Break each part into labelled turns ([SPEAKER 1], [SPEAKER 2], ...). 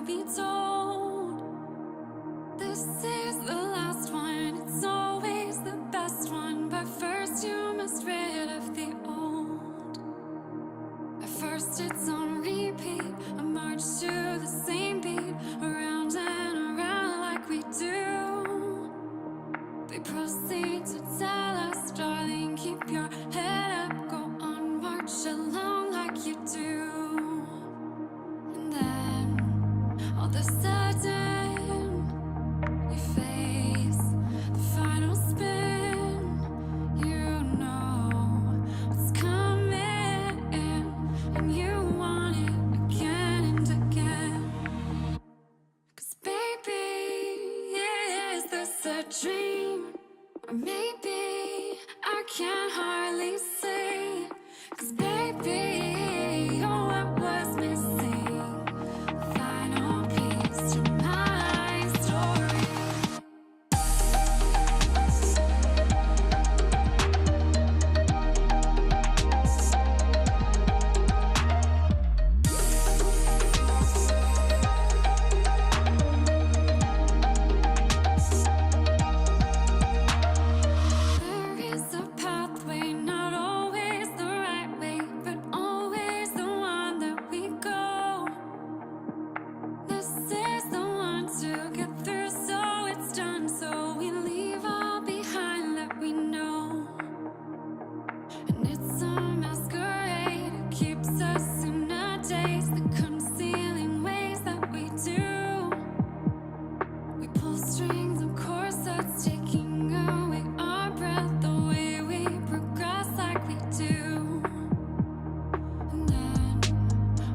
[SPEAKER 1] be told. This is the last one, it's always the best one. But first you must rid of the old. At first it's on repeat, a march to the same beat, around and around like we do. They proceed to tell us, darling, keep your head up, go on, march along like you do. And then, all of a sudden, you face the final spin. You know what's coming, and you want it again and again. 'Cause baby, is this a dream? Or maybe I can't hardly say. 'Cause baby, you're what was missing, the final piece to my story. There is a pathway, not always the right way, but always the one that we go. This is the one to get through, so it's done. So we leave all behind that we know. And it's a masquerade, it keeps us in a daze, the concealing ways that we do. We pull strings of corsets, taking away our breath, the way we progress like we do. And then,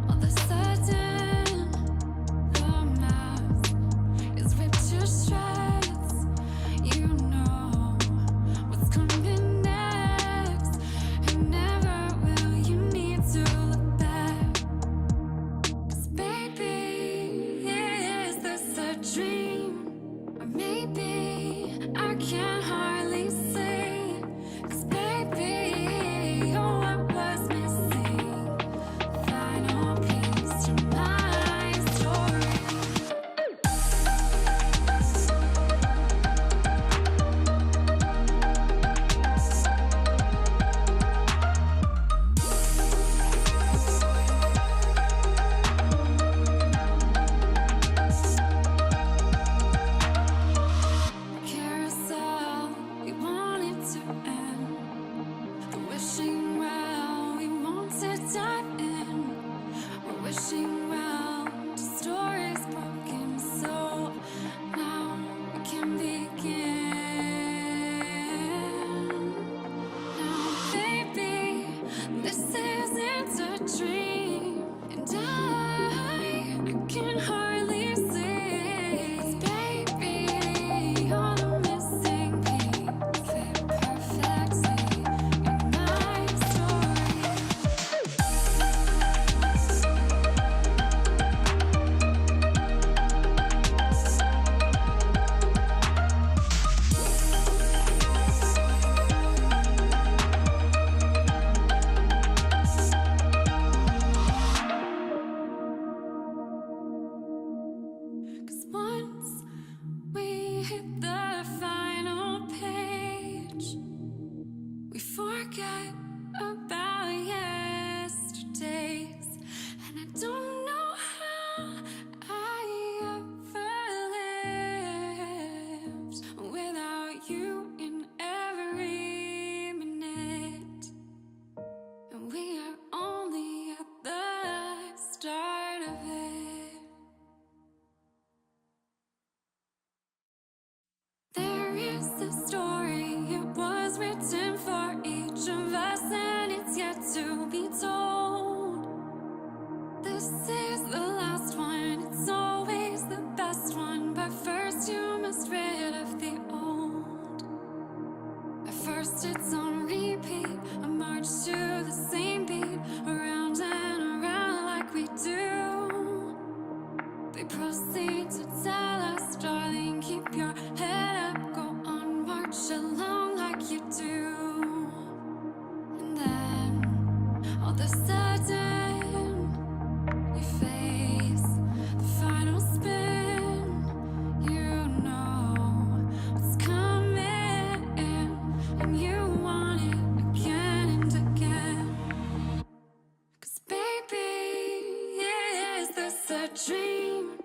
[SPEAKER 1] all of a sudden, the mask is ripped to shreds. You know what's coming next, and never will you need to look back. 'Cause baby, is this a dream? Or maybe I can't hardly say. 'Cause baby, you're what was missing, the final piece to my story. Carousel, we want it to end. The wishing well, we want to dive in. We're wishing well to stories broken, so now we can begin. Now, baby, this isn't a dream, and I can hardly see. 'Cause baby, you're the missing piece, fit perfectly in my story. Cause once we hit the final page, we forget about yesterdays. And I don't know how I ever lived without you in every minute. And we are only at the start of it. There is a story, it was written for each of us, and it's yet to be told. This is the last one, it's always the best one. But first you must rid of the old. At first it's on repeat, a march to the same beat, around and around like we do. They proceed to tell us, darling, keep your head up, go on, march along like you do. And then, all of a sudden, you face the final dream,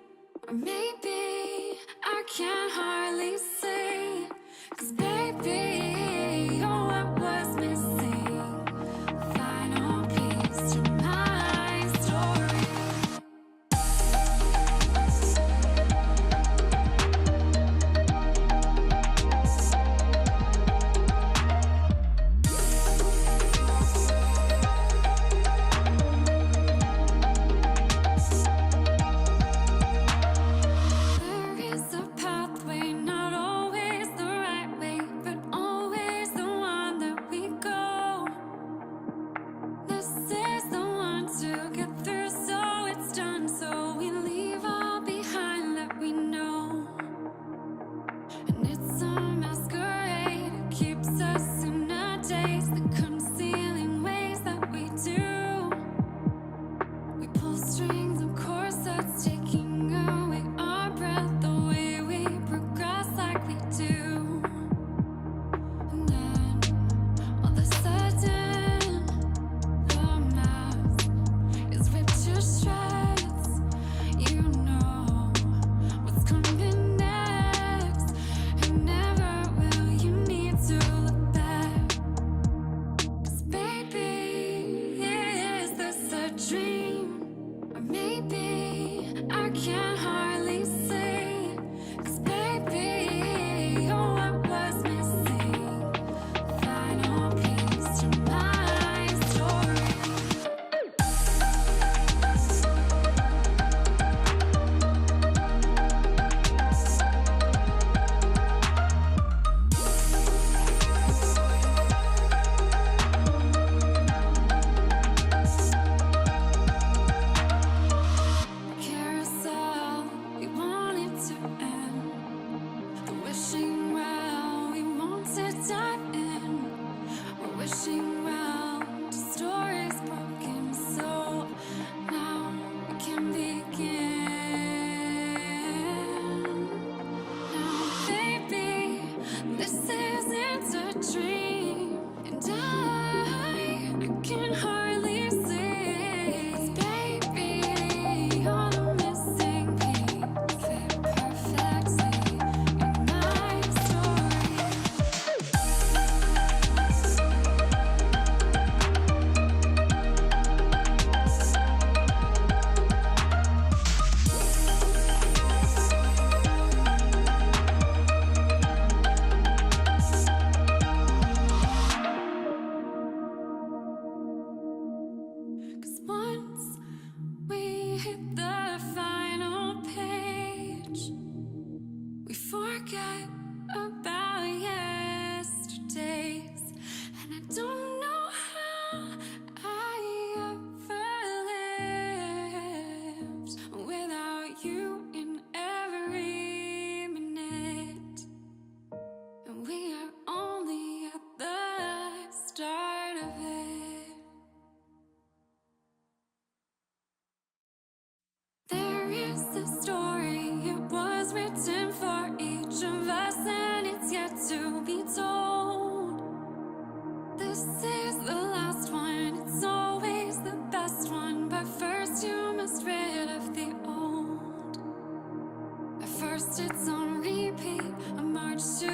[SPEAKER 1] or maybe I can't hardly say. 'Cause baby, you're what was missing. Final piece to my story. There is a pathway, not always the right way, but always the one that we go. This is the one to get through, so it's done. So we leave all behind that we know. And it's a masquerade, it keeps us in a daze, the concealing ways that we do. We pull strings of corsets, taking away our breath, the way we progress like we do. And then, all of a sudden, the mask is ripped to shreds. You know what's coming next, and never will you need to look back. 'Cause baby, is this a dream? Or maybe I can't hardly say. 'Cause baby, you're what was missing. Final piece to my story. Carousel, we want it to end. The wishing well, we want to dive in. We're wishing well to stories broken, so now we can begin. Now, baby, this isn't a dream, and I can hardly see. 'Cause baby, you're the missing piece, fit perfectly in my story. Cause once we hit the final page, we forget about yesterdays. And I don't know how I ever lived without you in every minute. And we are only at the start of it. There is a story, it was written for each of us, and it's yet to be told. This is the last one, it's always the best one, but first you must rid of the old. At first it's on repeat, a march to